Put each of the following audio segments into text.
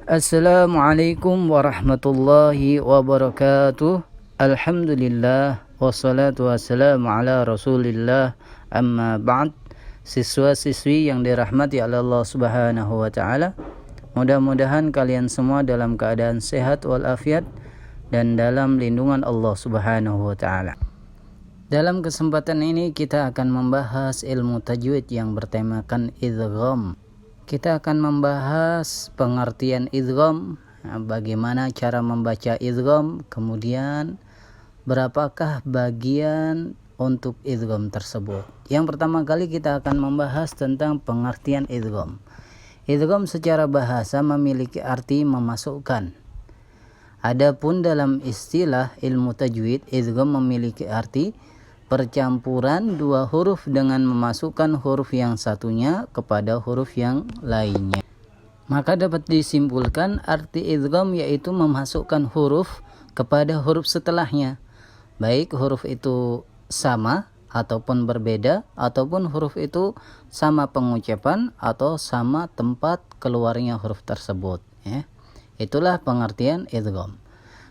Assalamualaikum warahmatullahi wabarakatuh. Alhamdulillah wassalatu wassalamu ala rasulillah, amma ba'd. Siswa-siswi yang dirahmati oleh Allah subhanahu wa ta'ala, mudah-mudahan kalian semua dalam keadaan sehat walafiat dan dalam lindungan Allah subhanahu wa ta'ala. Dalam kesempatan ini kita akan membahas ilmu tajwid yang bertemakan idgham. Kita akan membahas pengertian idgham, bagaimana cara membaca idgham, kemudian berapakah bagian untuk idgham tersebut. Yang pertama kali kita akan membahas tentang pengertian idgham. Idgham secara bahasa memiliki arti memasukkan. Adapun dalam istilah ilmu tajwid, idgham memiliki arti percampuran dua huruf dengan memasukkan huruf yang satunya kepada huruf yang lainnya. Maka dapat disimpulkan arti idgham yaitu memasukkan huruf kepada huruf setelahnya. Baik huruf itu sama ataupun berbeda, ataupun huruf itu sama pengucapan atau sama tempat keluarnya huruf tersebut. Itulah pengertian idgham.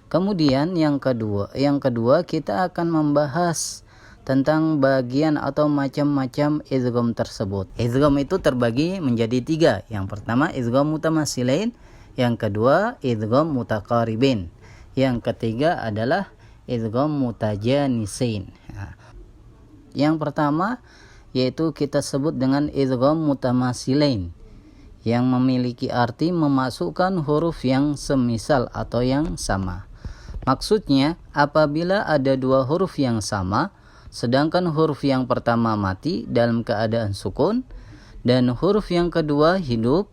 Kemudian yang kedua kita akan membahas tentang bagian atau macam-macam idgham tersebut. Idgham itu terbagi menjadi tiga. Yang pertama idgham mutamatsilain, yang kedua idgham mutaqaribin, yang ketiga adalah idgham mutajanisin. Yang pertama yaitu kita sebut dengan idgham mutamatsilain, yang memiliki arti memasukkan huruf yang semisal atau yang sama. Maksudnya apabila ada dua huruf yang sama, sedangkan huruf yang pertama mati dalam keadaan sukun dan huruf yang kedua hidup,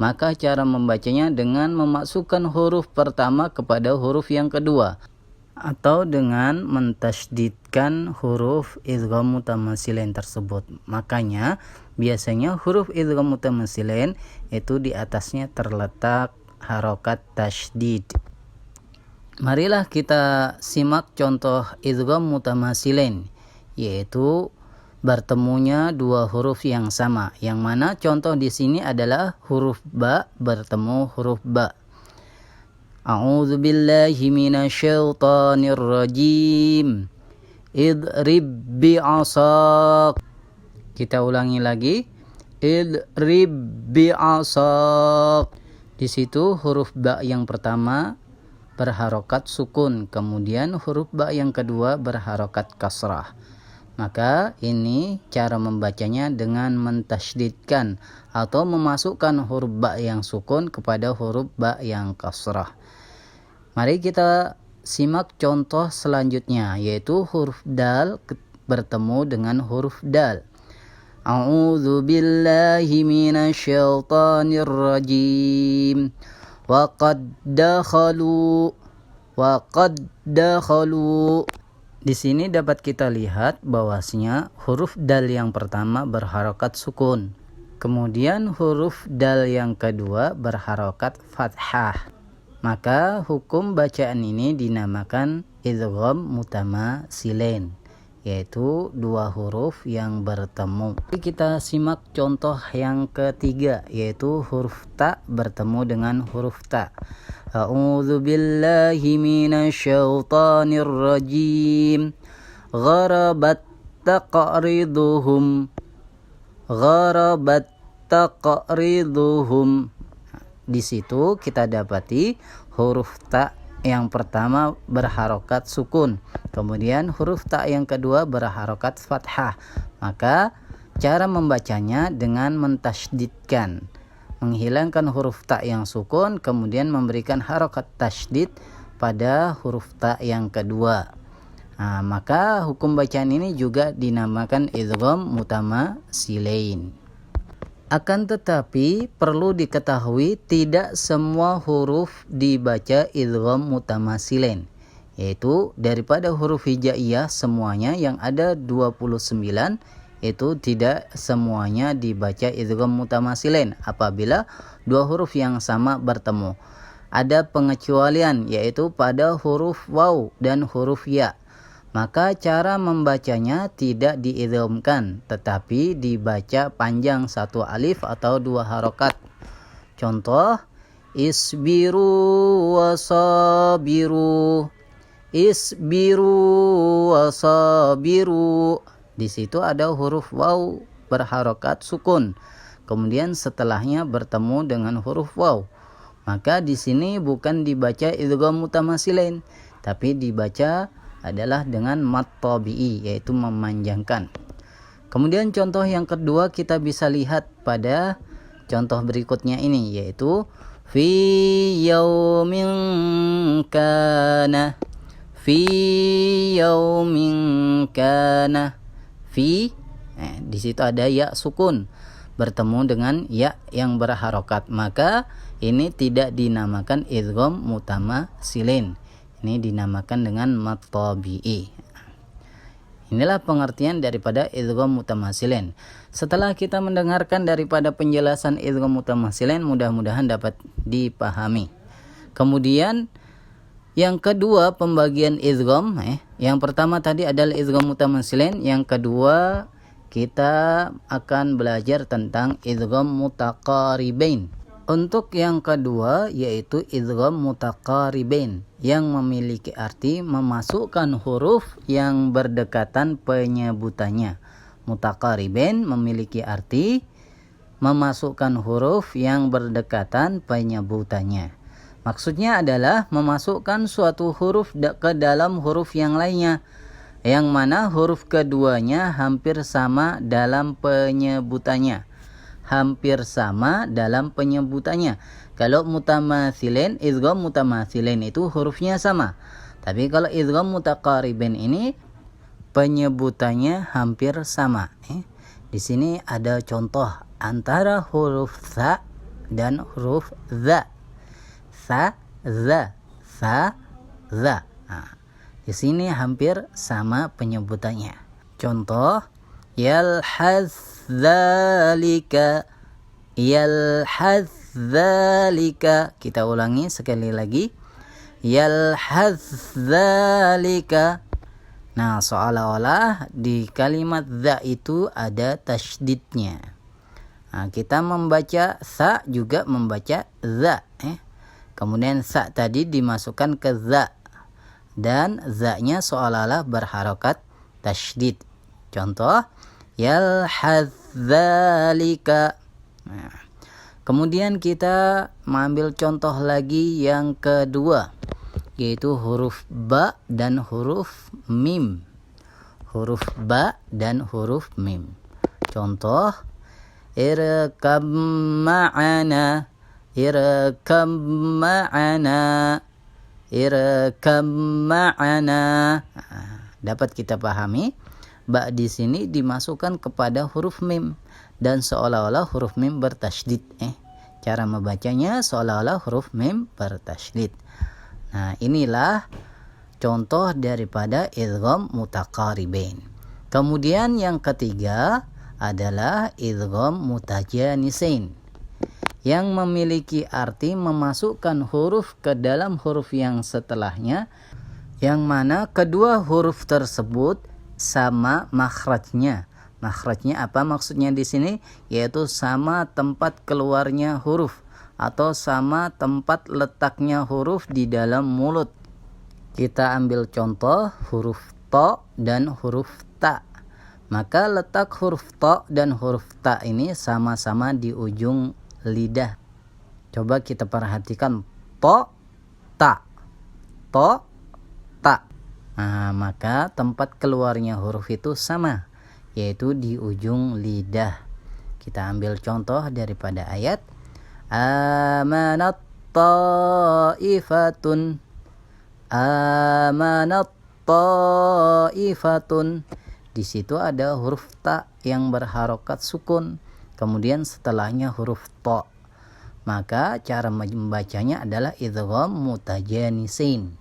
maka cara membacanya dengan memasukkan huruf pertama kepada huruf yang kedua atau dengan mentasydidkan huruf idgham mutamatsilain tersebut. Makanya biasanya huruf idgham mutamatsilain itu di atasnya terletak harokat tasydid. Marilah kita simak contoh idgham mutamatsilain, yaitu bertemunya dua huruf yang sama, yang mana contoh di sini adalah huruf ba bertemu huruf ba. A'udzu billahi minasyaitonir rajim. Idrib bi'asak. Kita ulangi lagi. Idrib bi'asak. Di situ huruf ba yang pertama berharokat sukun, kemudian huruf ba yang kedua berharokat kasrah. Maka ini cara membacanya dengan mentasydidkan atau memasukkan huruf ba yang sukun kepada huruf ba yang kasrah. Mari kita simak contoh selanjutnya, yaitu huruf dal bertemu dengan huruf dal. A'udzu billahi minasyaitonir rajim. Wa qad dakhalu. Di sini dapat kita lihat bahwasanya huruf dal yang pertama berharokat sukun. Kemudian huruf dal yang kedua berharokat fathah. Maka hukum bacaan ini dinamakan idgham mutamatsilain, yaitu dua huruf yang bertemu. Kita simak contoh yang ketiga, yaitu huruf ta bertemu dengan huruf ta. A'udzu billahi minasyaitonir rajim. Gharabat taqriduhum. Di situ kita dapati huruf ta yang pertama berharokat sukun, kemudian huruf ta yang kedua berharokat fathah. Maka cara membacanya dengan mentasydidkan, menghilangkan huruf ta yang sukun, kemudian memberikan harokat tasydid pada huruf ta yang kedua. Maka hukum bacaan ini juga dinamakan idgham mutamatsilain. Akan tetapi perlu diketahui tidak semua huruf dibaca idgham mutamatsilain, yaitu daripada huruf hijaiyah semuanya yang ada 29 itu tidak semuanya dibaca idgham mutamatsilain apabila dua huruf yang sama bertemu. Ada pengecualian, yaitu pada huruf waw dan huruf ya. Maka cara membacanya tidak diidghamkan, tetapi dibaca panjang satu alif atau dua harokat. Contoh isbiru wasabiru, isbiru wasabiru. Di situ ada huruf waw berharokat sukun. Kemudian setelahnya bertemu dengan huruf waw. Maka di sini bukan dibaca idgham mutamatsilain, tapi dibaca adalah dengan mad tabi'i, yaitu memanjangkan. Kemudian contoh yang kedua kita bisa lihat pada contoh berikutnya ini, yaitu fi yaumin kana, fi yaumin kana, fi di situ ada ya sukun bertemu dengan ya yang berharokat, maka ini tidak dinamakan idgham mutamatsilin, ini dinamakan dengan mad tabi'i. Inilah pengertian daripada idgham mutamatsilin. Setelah kita mendengarkan daripada penjelasan idgham mutamatsilin, mudah-mudahan dapat dipahami. Kemudian yang kedua pembagian idgham, yang pertama tadi adalah idgham mutamatsilin, yang kedua kita akan belajar tentang idgham mutaqaribain. Untuk yang kedua yaitu idgham mutaqaribain, yang memiliki arti memasukkan huruf yang berdekatan penyebutannya. Mutaqaribain memiliki arti memasukkan huruf yang berdekatan penyebutannya. Maksudnya adalah memasukkan suatu huruf ke dalam huruf yang lainnya, yang mana huruf keduanya hampir sama dalam penyebutannya. Hampir sama dalam penyebutannya. Kalau mutamatsilin, idgham mutamatsilin itu hurufnya sama. Tapi kalau idgham mutaqaribain ini penyebutannya hampir sama. Di sini ada contoh antara huruf tha dan huruf za. Tha, za, tha, za. Di sini hampir sama penyebutannya. Contoh, yalhaz dzalika, yalhaz dzalika. Kita ulangi sekali lagi, yalhaz dzalika. Nah, seolah-olah di kalimat za itu ada tasydidnya. Nah, kita membaca sa juga membaca za. Kemudian sa tadi dimasukkan ke za, dan za-nya seolah-olah berharokat tasydid. Contoh, yalhaz dzalika. Nah, kemudian kita mengambil contoh lagi yang kedua, yaitu huruf ba dan huruf mim. Huruf ba dan huruf mim. Contoh, irkam ma'ana, irkam ma'ana, irkam ma'ana. Dapat kita pahami, ba di sini dimasukkan kepada huruf mim, dan seolah-olah huruf mim bertasydid. Cara membacanya seolah-olah huruf mim bertasydid. Nah, inilah contoh daripada idgham mutaqaribain. Kemudian yang ketiga adalah idgham mutajanisain, yang memiliki arti memasukkan huruf ke dalam huruf yang setelahnya, yang mana kedua huruf tersebut sama makhrajnya. Makhrajnya apa maksudnya di sini? Yaitu sama tempat keluarnya huruf atau sama tempat letaknya huruf di dalam mulut. Kita ambil contoh huruf to dan huruf ta. Maka letak huruf to dan huruf ta ini sama-sama di ujung lidah. Coba kita perhatikan, to, ta, to, ta. Nah, maka tempat keluarnya huruf itu sama, yaitu di ujung lidah. Kita ambil contoh daripada ayat, amanat ta'ifatun, amanat ta'ifatun. Di situ ada huruf ta yang berharokat sukun, kemudian setelahnya huruf to. Maka cara membacanya adalah idgham mutajanisain.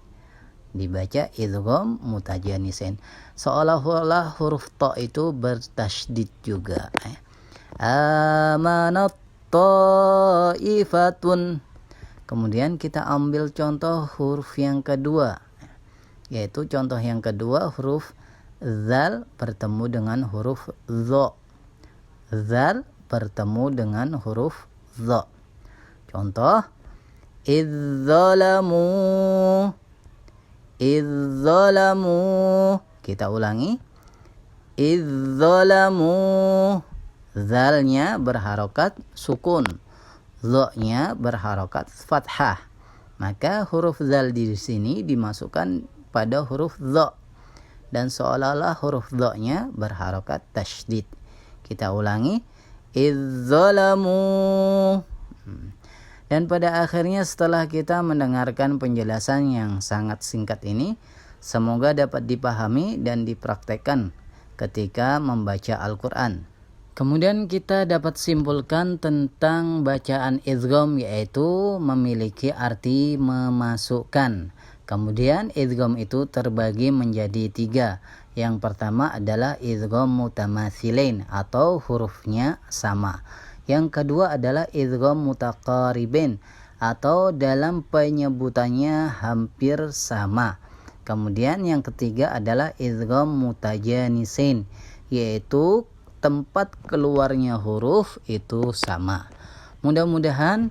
Dibaca idgham mutajanisain. Seolah-olah huruf to itu bertasydid juga. Amanat ta'ifatun. Kemudian kita ambil contoh huruf yang kedua, yaitu contoh yang kedua huruf zal bertemu dengan huruf zo. Zal bertemu dengan huruf zo. Contoh, idzalamu, idzalamu. Kita ulangi. Idzalamu. Zalnya berharokat sukun, dha-nya berharokat fathah. Maka huruf zal di sini dimasukkan pada huruf dha dan seolah-olah huruf dha-nya berharokat tasydid. Kita ulangi. Idzalamu. Dan pada akhirnya setelah kita mendengarkan penjelasan yang sangat singkat ini, semoga dapat dipahami dan dipraktekkan ketika membaca Al-Quran. Kemudian kita dapat simpulkan tentang bacaan idgham, yaitu memiliki arti memasukkan. Kemudian idgham itu terbagi menjadi 3. Yang pertama adalah idgham mutamatsilain atau hurufnya sama. Yang kedua adalah idgham mutaqaribin atau dalam penyebutannya hampir sama. Kemudian yang ketiga adalah idgham mutajanisin, yaitu tempat keluarnya huruf itu sama. Mudah-mudahan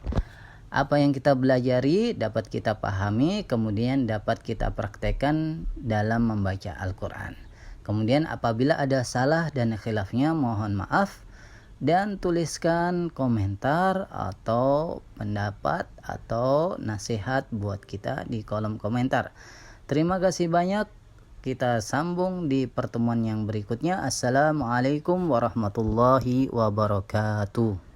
apa yang kita pelajari dapat kita pahami, kemudian dapat kita praktekkan dalam membaca Al-Quran. Kemudian apabila ada salah dan khilafnya, mohon maaf, dan tuliskan komentar atau pendapat atau nasihat buat kita di kolom komentar. Terima kasih banyak. Kita sambung di pertemuan yang berikutnya. Assalamualaikum warahmatullahi wabarakatuh.